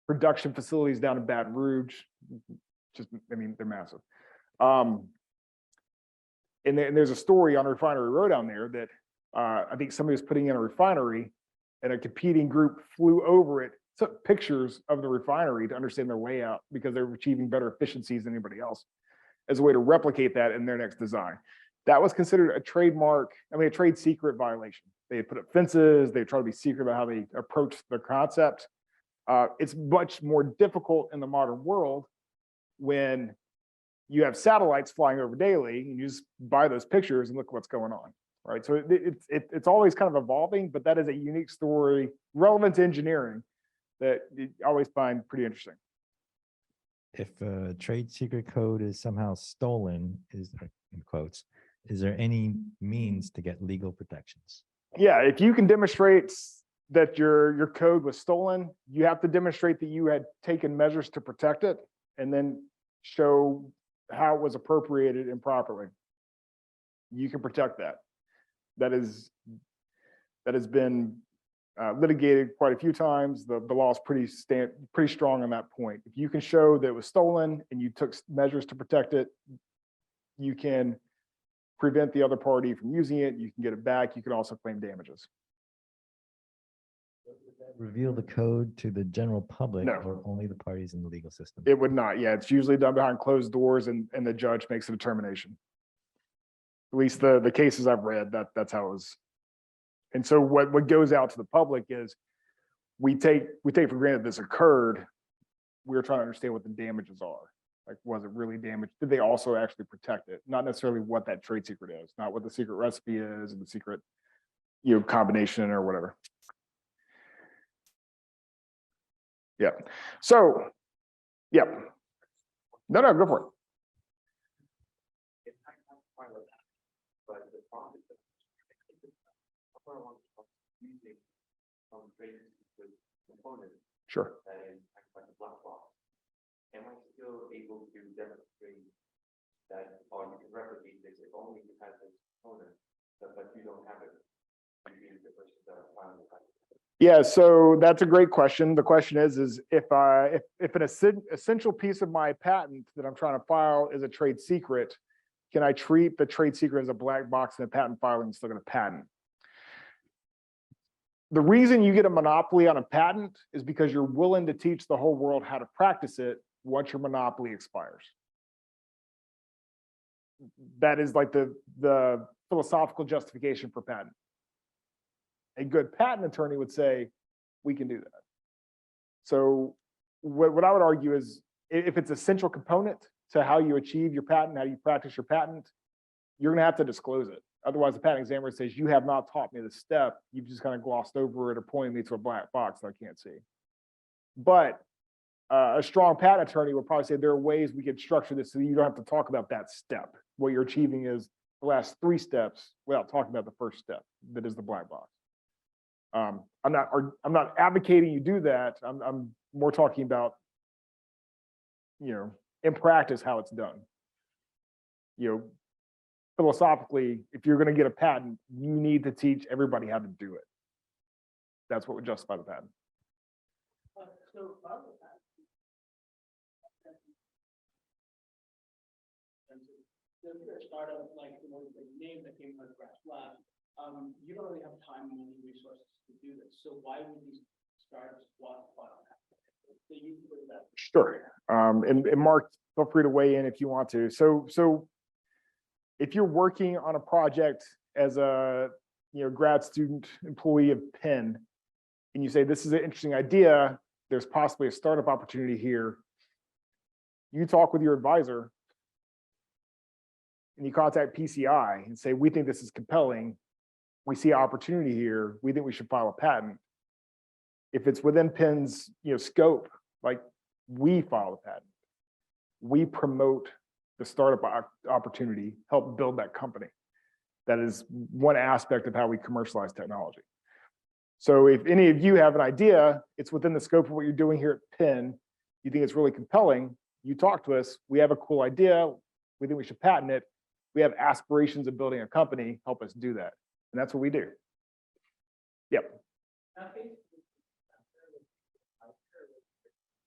production facilities down in Baton Rouge. I mean, they're massive. And there's a story on Refinery Road down there that I think somebody was putting in a refinery and a competing group flew over it, took pictures of the refinery to understand their layout because they were achieving better efficiencies than anybody else as a way to replicate that in their next design. That was considered a trademark, a trade secret violation. They put up fences, they try to be secret about how they approach the concept. It's much more difficult in the modern world when you have satellites flying over daily and you just buy those pictures and look what's going on, right? So it's always kind of evolving, but that is a unique story relevant to engineering that you always find pretty interesting. If a trade secret code is somehow stolen, in quotes, is there any means to get legal protections? Yeah, if you can demonstrate that your code was stolen, you have to demonstrate that you had taken measures to protect it and then show how it was appropriated improperly. You can protect that. That has been litigated quite a few times. The law is pretty strong on that point. If you can show that it was stolen and you took measures to protect it, you can prevent the other party from using it. You can get it back. You can also claim damages. Reveal the code to the general public No. or only the parties in the legal system? It would not. Yeah, it's usually done behind closed doors and the judge makes a determination. At least the cases I've read, that's how it was. And so what goes out to the public is we take for granted this occurred. We're trying to understand what the damages are. Like, was it really damaged? Did they also actually protect it? Not necessarily what that trade secret is, not what the secret recipe is, and the secret, combination or whatever. Yeah. So, yeah. No, go for it. But the problem is that using some trade secret components Sure. that is like a black box. Am I still able to demonstrate that, or you can replicate this if only you have this component, but you don't have it? You use the person that are filing the patent. Yeah, so that's a great question. The question is if an essential piece of my patent that I'm trying to file is a trade secret, can I treat the trade secret as a black box in a patent filing and still get a patent? The reason you get a monopoly on a patent is because you're willing to teach the whole world how to practice it once your monopoly expires. That is like the philosophical justification for patent. A good patent attorney would say, we can do that. So what I would argue is if it's an essential component to how you achieve your patent, how you practice your patent, you're gonna have to disclose it. Otherwise, the patent examiner says, you have not taught me this step. You've just kind of glossed over it or pointed me to a black box that I can't see. But a strong patent attorney would probably say there are ways we could structure this so that you don't have to talk about that step. What you're achieving is the last 3 steps without talking about the first step, that is the black box. I'm not advocating you do that. I'm more talking about, in practice, how it's done. Philosophically, if you're going to get a patent, you need to teach everybody how to do it. That's what would justify the patent. So if you're a startup like the name that came out of Grass Lab, you don't really have time, money, resources to do this. So why would these startups want to file that? So you put that. Sure. And Mark, feel free to weigh in if you want to. So if you're working on a project as a grad student employee of Penn, and you say this is an interesting idea, there's possibly a startup opportunity here. You talk with your advisor and you contact PCI and say, we think this is compelling. We see opportunity here. We think we should file a patent. If it's within Penn's scope, like we file a patent. We promote the startup opportunity, help build that company. That is one aspect of how we commercialize technology. So if any of you have an idea, it's within the scope of what you're doing here at Penn, you think it's really compelling, you talk to us, we have a cool idea, we think we should patent it, we have aspirations of building a company, help us do that. And that's what we do. Yep. Now, basically, I'm sure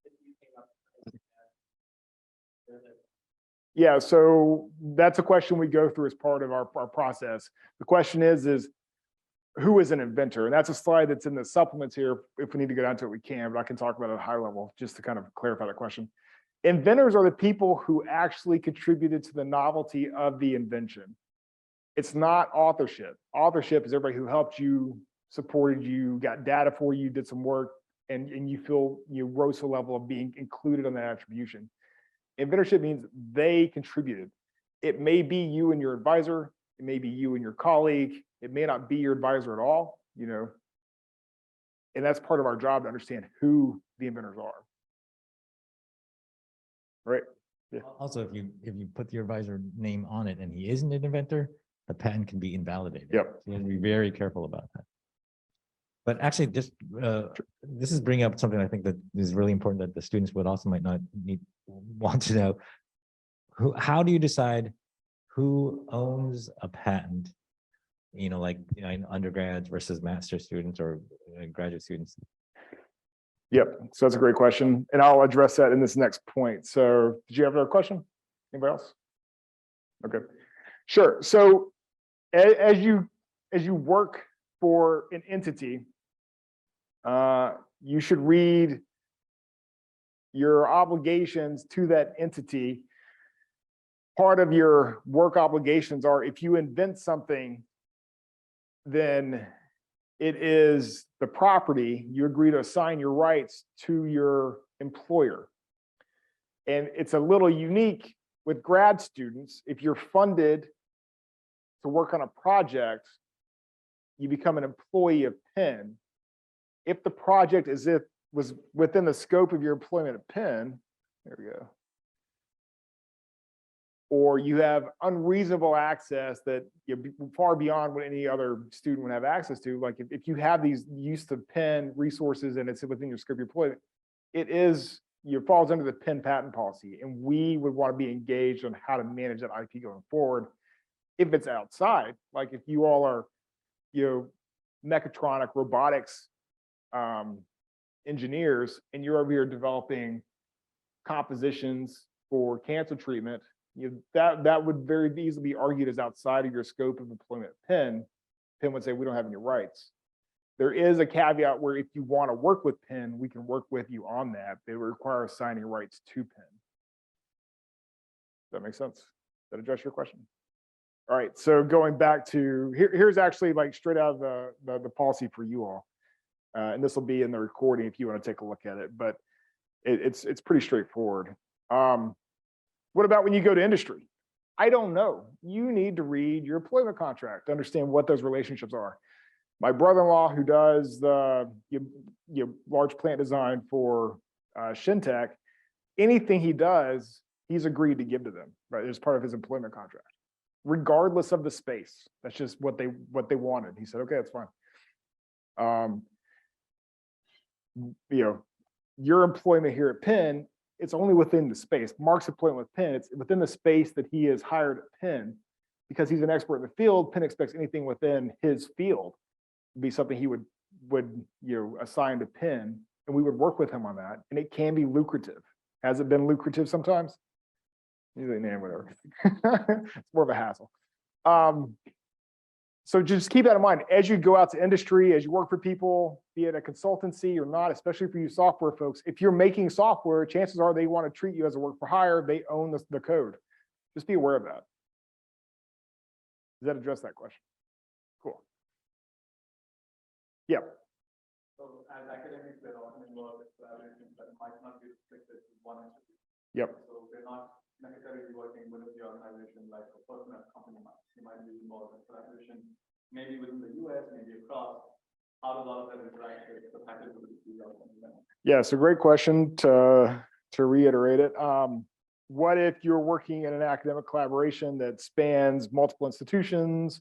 if you came up with that, Yeah, so that's a question we go through as part of our process. The question is who is an inventor? And that's a slide that's in the supplements here. If we need to go down to it, we can, but I can talk about it at a high level just to kind of clarify that question. Inventors are the people who actually contributed to the novelty of the invention. It's not authorship. Authorship is everybody who helped you, supported you, got data for you, did some work, and you feel you rose to a level of being included on that attribution. Inventorship means they contributed. It may be you and your advisor, it may be you and your colleague, it may not be your advisor at all, you know. And that's part of our job to understand who the inventors are. Right? Yeah. Also, if you put your advisor name on it and he isn't an inventor, the patent can be invalidated. Yep. So you have to be very careful about that. But actually, just this is bringing up something I think that is really important that the students would also might not want to know. How do you decide who owns a patent? You know, like in undergrads versus master students or graduate students. Yep. So that's a great question, and I'll address that in this next point. So, did you have another question? Anybody else? Okay, sure. So, as you work for an entity, you should read your obligations to that entity. Part of your work obligations are if you invent something, then it is the property, you agree to assign your rights to your employer. And it's a little unique with grad students. If you're funded to work on a project, you become an employee of Penn. If the project was within the scope of your employment at Penn, there we go, or you have unreasonable access that you're far beyond what any other student would have access to. Like if you have these use of Penn resources and it's within your scope of your employment, it falls under the Penn patent policy. And we would want to be engaged on how to manage that IP going forward. If it's outside, like if you all are, mechatronic robotics engineers, and you're over here developing compositions for cancer treatment, that would very easily be argued as outside of your scope of employment at Penn. Penn would say, we don't have any rights. There is a caveat where if you want to work with Penn, we can work with you on that. They require assigning rights to Penn. Does that make sense? Does that address your question? All right, so going back to, here's actually like straight out of the policy for you all. And this will be in the recording if you want to take a look at it, but it's pretty straightforward. What about when you go to industry? I don't know. You need to read your employment contract to understand what those relationships are. My brother-in-law, who does the large plant design for Shintech, anything he does, he's agreed to give to them, right? As part of his employment contract, regardless of the space. That's just what they wanted. He said, okay, that's fine. Your employment here at Penn, it's only within the space. Mark's employment with Penn, it's within the space that he is hired at Penn. Because he's an expert in the field, Penn expects anything within his field to be something he would assign to Penn, and we would work with him on that. And it can be lucrative. Has it been lucrative sometimes? Usually, whatever. It's more of a hassle. So just keep that in mind as you go out to industry, as you work for people, be it a consultancy or not, especially for you software folks. If you're making software, chances are they want to treat you as a work for hire. They own the code. Just be aware of that. Does that address that question? Cool. Yeah. So as academics, they're often involved with collaborations that might not be restricted to one entity. Yep. So they're not necessarily working within the organization like a person at a company might. They might be involved in collaboration, maybe within the US, maybe across. How does all of that interact with the package of the field? Yeah, so great question. To reiterate it, what if you're working in an academic collaboration that spans multiple institutions,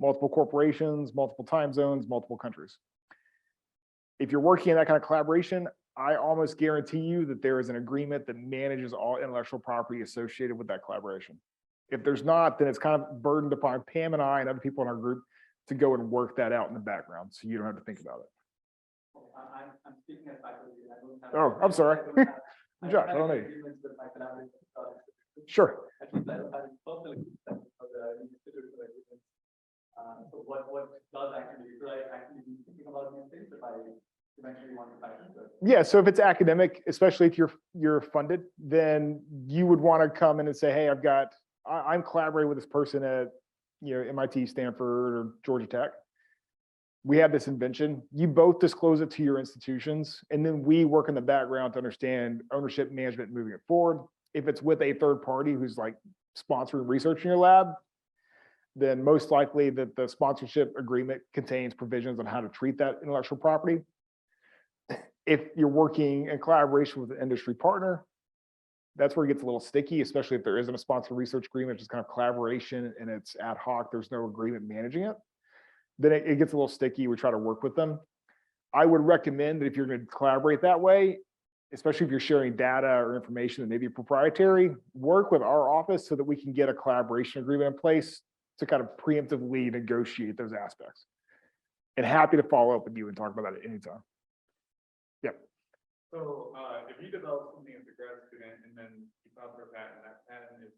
multiple corporations, multiple time zones, multiple countries? If you're working in that kind of collaboration, I almost guarantee you that there is an agreement that manages all intellectual property associated with that collaboration. If there's not, then it's kind of burdened upon Pam and I and other people in our group to go and work that out in the background, so you don't have to think about it. I'm speaking as faculty. I don't have. Oh, I'm sorry. Josh, I don't know you. Agreements with my collaborators. Sure. At least I don't have any personal agreements for the institutional agreements. So what does actually, should I actually be thinking about these things if I eventually want to patent it? Yeah, so if it's academic, especially if you're funded, then you would want to come in and say, hey, I'm collaborating with this person at MIT, Stanford, or Georgia Tech. We have this invention. You both disclose it to your institutions, and then we work in the background to understand ownership management moving it forward. If it's with a third party who's like sponsoring research in your lab, then most likely that the sponsorship agreement contains provisions on how to treat that intellectual property. If you're working in collaboration with an industry partner, that's where it gets a little sticky, especially if there isn't a sponsored research agreement, just kind of collaboration and it's ad hoc, there's no agreement managing it. Then it gets a little sticky. We try to work with them. I would recommend that if you're going to collaborate that way, especially if you're sharing data or information that may be proprietary, work with our office so that we can get a collaboration agreement in place to kind of preemptively negotiate those aspects. And happy to follow up with you and talk about that at any time. Yep. So if you develop something as a grad student and then you file for a patent, that patent is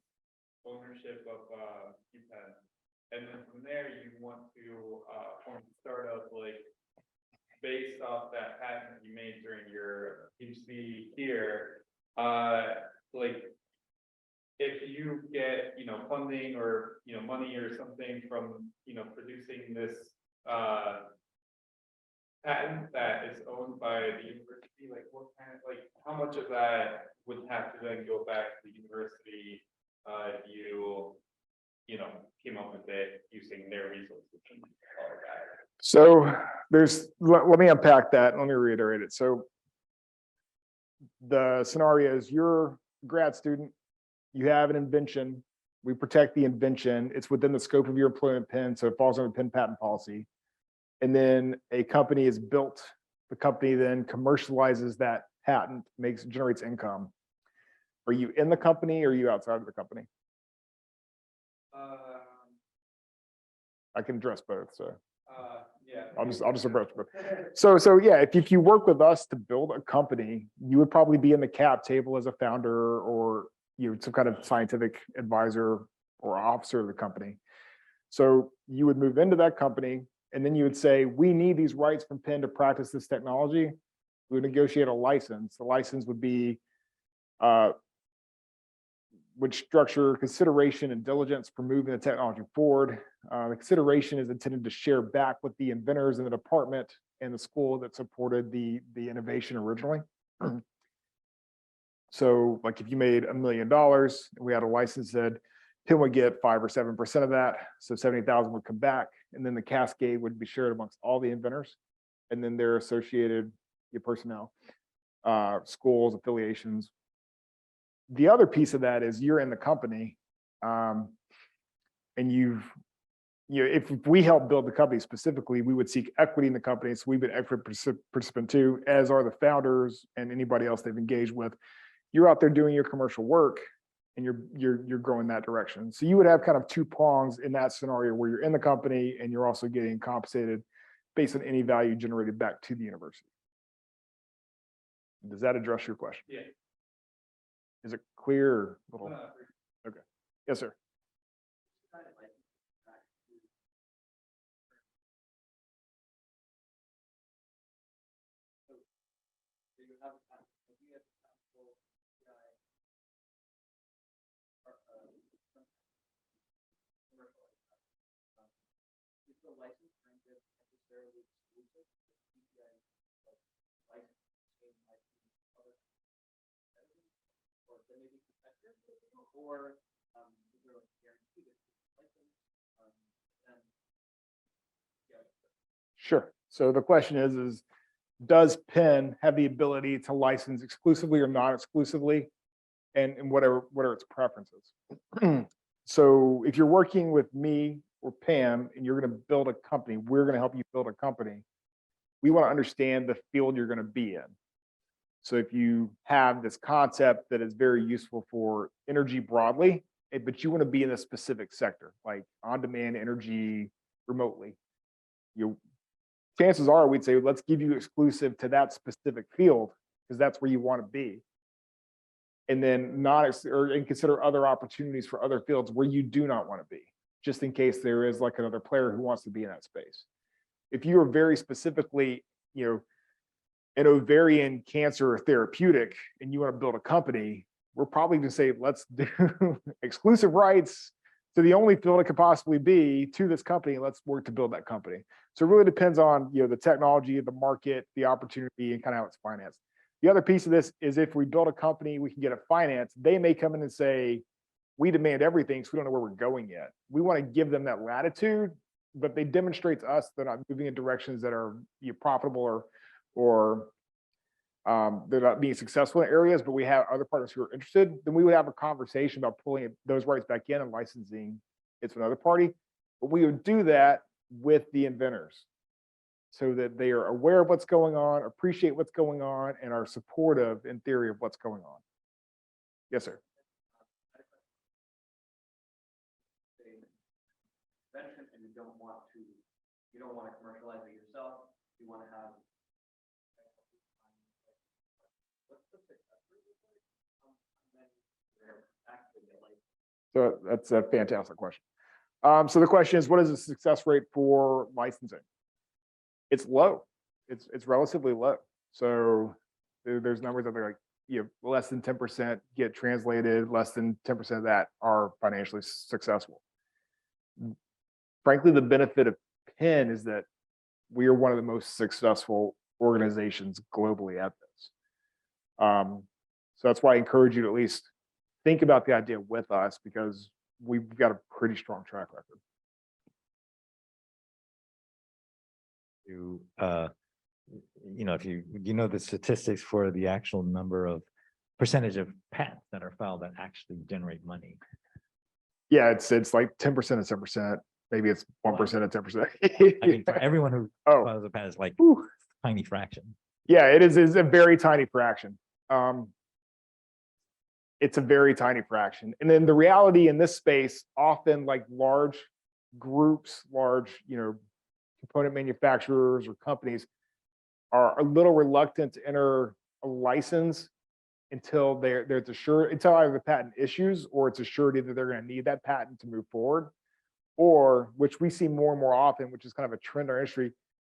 ownership of UPenn. And then from there, you want to form a startup like based off that patent you made during your PhD here. Like if you get funding or money or something from producing this patent that is owned by the university, like what kind of how much of that would have to then go back to the university if you came up with it using their resources and all of that? So let me unpack that. Let me reiterate it. So the scenario is you're a grad student, you have an invention, we protect the invention, it's within the scope of your employment at Penn, so it falls under Penn patent policy. And then a company is built, the company then commercializes that patent, generates income. Are you in the company or are you outside of the company? I can address both, so. Yeah. I'll just approach both. So yeah, if you work with us to build a company, you would probably be in the cap table as a founder or some kind of scientific advisor or officer of the company. So you would move into that company and then you would say, we need these rights from Penn to practice this technology. We would negotiate a license. The license would be would structure consideration and diligence for moving the technology forward. The consideration is intended to share back with the inventors in the department and the school that supported the innovation originally. So like if you made $1 million, we had a license that Penn would get 5 or 7% of that. So 70,000 would come back. And then the cascade would be shared amongst all the inventors and then their associated personnel, schools, affiliations. The other piece of that is you're in the company and if we help build the company specifically, we would seek equity in the company. So we've been equity participant too, as are the founders and anybody else they've engaged with. You're out there doing your commercial work and you're growing that direction. So you would have kind of two prongs in that scenario where you're in the company and you're also getting compensated based on any value generated back to the university. Does that address your question? Yeah. Is it clear? Okay. Yes, sir. License granted necessarily exclusive to PPI license might be other or there may be competitors or is there like a guarantee that license then yeah. Sure. So the question is does Penn have the ability to license exclusively or not exclusively and whatever its preferences? So if you're working with me or Pam and you're going to build a company, we're going to help you build a company. We want to understand the field you're going to be in. So if you have this concept that is very useful for energy broadly, but you want to be in a specific sector, like on-demand energy remotely, chances are we'd say, let's give you exclusive to that specific field because that's where you want to be. And then and consider other opportunities for other fields where you do not want to be, just in case there is like another player who wants to be in that space. If you are very specifically, an ovarian cancer therapeutic and you want to build a company, we're probably going to say, let's do exclusive rights to the only field it could possibly be to this company. Let's work to build that company. So it really depends on, the technology, the market, the opportunity, and kind of how it's financed. The other piece of this is if we build a company, we can get it financed. They may come in and say, we demand everything, so we don't know where we're going yet. We want to give them that latitude, but they demonstrate to us they're not moving in directions that are profitable or they're not being successful in areas, but we have other partners who are interested, then we would have a conversation about pulling those rights back in and licensing it to another party. But we would do that with the inventors so that they are aware of what's going on, appreciate what's going on, and are supportive in theory of what's going on. Yes, sir. Invention, and you don't want to commercialize it yourself. You want to have So that's a fantastic question. So the question is, what is the success rate for licensing? It's low. It's relatively low. So there's numbers that are like, less than 10% get translated, less than 10% of that are financially successful. Frankly, the benefit of Penn is that we are one of the most successful organizations globally at this. So that's why I encourage you to at least think about the idea with us, because we've got a pretty strong track record. If you know the statistics for the actual number of percentage of patents that are filed that actually generate money. Yeah, it's like 10% and 10%. Maybe it's 1% and 10%. I mean, for everyone who files a patent, it's like a tiny fraction. Yeah, it is a very tiny fraction. It's a very tiny fraction. And then the reality in this space, often like large groups, large, component manufacturers or companies are a little reluctant to enter a license until there's assured, until either the patent issues or it's assured that they're going to need that patent to move forward, or which we see more and more often, which is kind of a trend in our industry.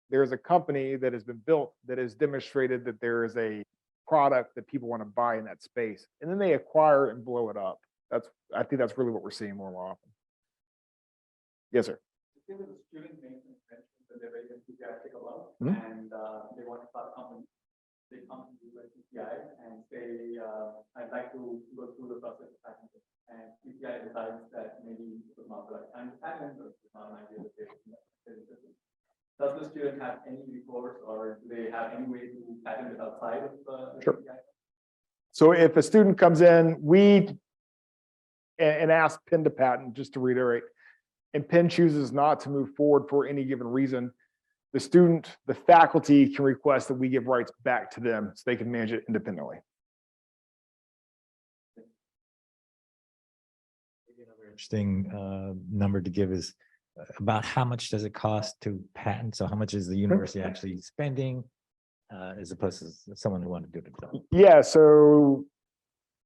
There's a company that has been built that has demonstrated that there is a product that people want to buy in that space, and then they acquire and blow it up. I think that's really what we're seeing more and more often. Yes, sir. There was a student named Inventor that they're very enthusiastic about, Mhm. and they want to start a company. They come to you at CPI and say, I'd like to go through the process of patenting. And CPI decides that maybe it was not the right time to patent, or it's not an idea that they Does the student have any recourse, or do they have any way to patent it outside of the Sure. CPI? So if a student comes in, and asks Penn to patent, just to reiterate, and Penn chooses not to move forward for any given reason, the faculty can request that we give rights back to them so they can manage it independently. Maybe another interesting number to give is about how much does it cost to patent? So how much is the university actually spending as opposed to someone who wanted to do it themselves? Yeah, so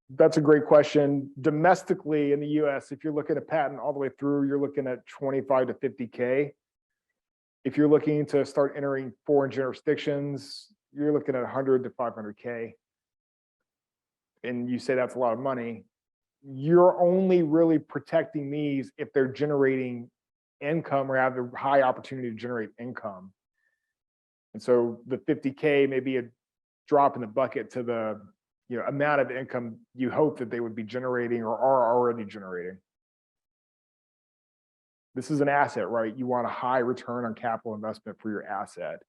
that's a great question. Domestically in the US, if you're looking at patent all the way through, you're looking at 25 to 50K. If you're looking to start entering foreign jurisdictions, you're looking at 100 to 500K. And you say that's a lot of money. You're only really protecting these if they're generating income or have the high opportunity to generate income. And so the 50K may be a drop in the bucket to the amount of income you hope that they would be generating or are already generating. This is an asset, right? You want a high return on capital investment for your asset.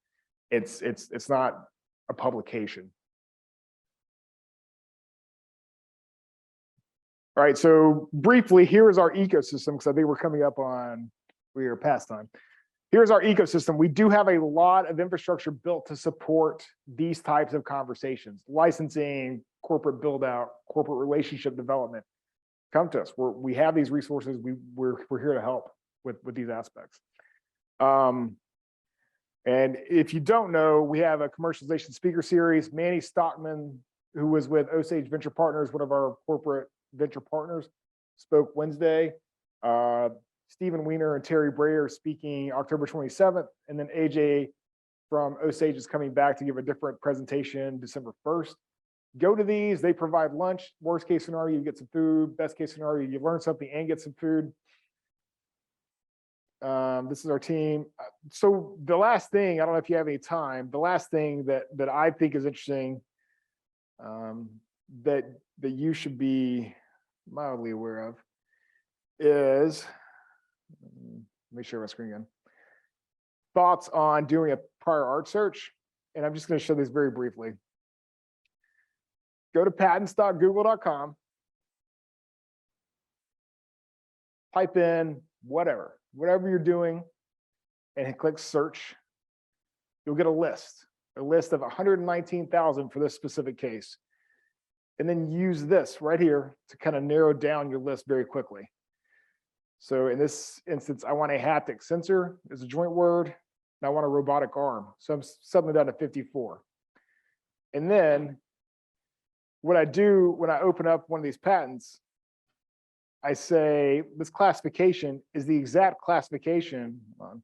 It's not a publication. All right, so briefly, here is our ecosystem, because I think we're coming up on, we are past time. Here's our ecosystem. We do have a lot of infrastructure built to support these types of conversations, licensing, corporate build out, corporate relationship development. Come to us. We have these resources. We're here to help with these aspects. And if you don't know, we have a commercialization speaker series. Manny Stockman, who was with Osage Venture Partners, one of our corporate venture partners, spoke Wednesday. Stephen Weiner and Terry Bray are speaking October 27th, and then AJ from Osage is coming back to give a different presentation December 1st. Go to these, they provide lunch. Worst case scenario, you get some food. Best case scenario, you learn something and get some food. This is our team. So the last thing, I don't know if you have any time, the last thing that I think is interesting that you should be mildly aware of is, make sure my screen again. Thoughts on doing a prior art search. And I'm just going to show this very briefly. Go to patents.google.com. Type in whatever you're doing, and click search. You'll get a list of 119,000 for this specific case. And then use this right here to kind of narrow down your list very quickly. So in this instance, I want a haptic sensor as a joint word, and I want a robotic arm. So I'm suddenly down to 54. And then what I do when I open up one of these patents, I say this classification is the exact classification. Hold on.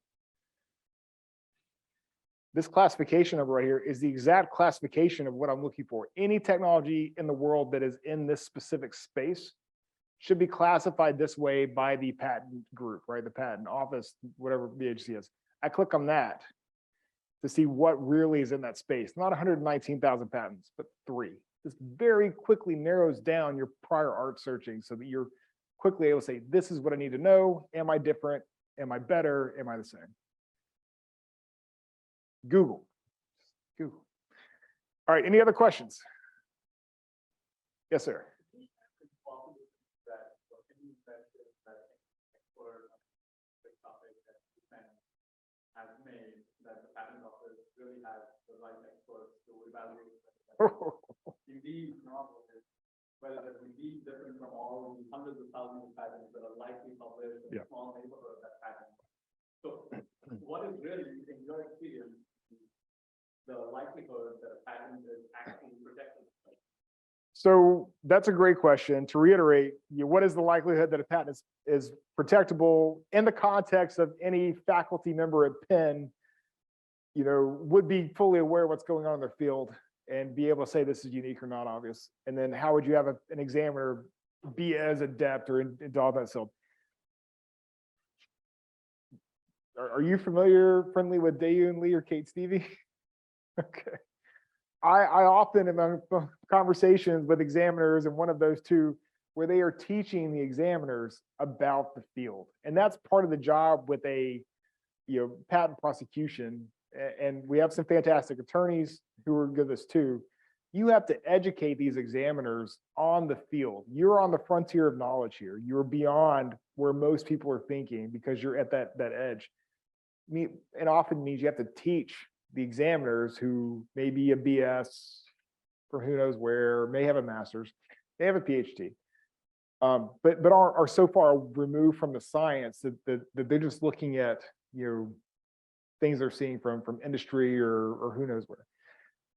This classification over right here is the exact classification of what I'm looking for. Any technology in the world that is in this specific space should be classified this way by the patent group, right? The patent office, whatever the agency is. I click on that to see what really is in that space. Not 119,000 patents, but 3. This very quickly narrows down your prior art searching so that you're quickly able to say, this is what I need to know. Am I different? Am I better? Am I the same? Google. All right, any other questions? Yes, sir. Has made that the patent office really has the right experts to evaluate these novels, whether it would be different from all the hundreds of thousands of patents that are likely published in a small neighborhood that patent. So what is really, in your experience, the likelihood that a patent is actually protected? So that's a great question. To reiterate, what is the likelihood that a patent is protectable in the context of any faculty member at Penn, would be fully aware of what's going on in their field and be able to say this is unique or not obvious? And then how would you have an examiner be as adept or into all that? So are you friendly with Dayu Lee or Kate Stevie? Okay. I often am in conversations with examiners, and one of those two where they are teaching the examiners about the field. And that's part of the job with a patent prosecution. And we have some fantastic attorneys who are good at this too. You have to educate these examiners on the field. You're on the frontier of knowledge here. You're beyond where most people are thinking because you're at that edge. It often means you have to teach the examiners who may be a BS for who knows where, may have a master's, they have a PhD, but are so far removed from the science that they're just looking at things they're seeing from industry or who knows where.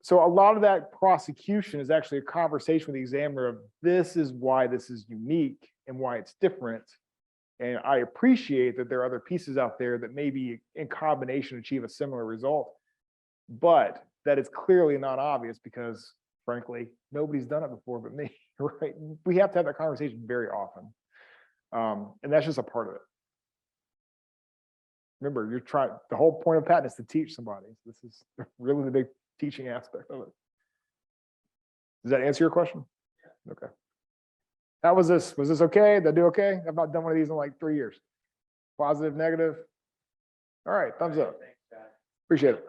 So a lot of that prosecution is actually a conversation with the examiner of this is why this is unique and why it's different. And I appreciate that there are other pieces out there that maybe in combination achieve a similar result, but that is clearly not obvious because frankly, nobody's done it before but me, right? We have to have that conversation very often. And that's just a part of it. Remember, the whole point of patent is to teach somebody. So this is really the big teaching aspect of it. Does that answer your question? Yeah. Okay. How was this? Was this okay? Did I do okay? I've not done one of these in like 3 years. Positive, negative? All right, thumbs up. Appreciate it.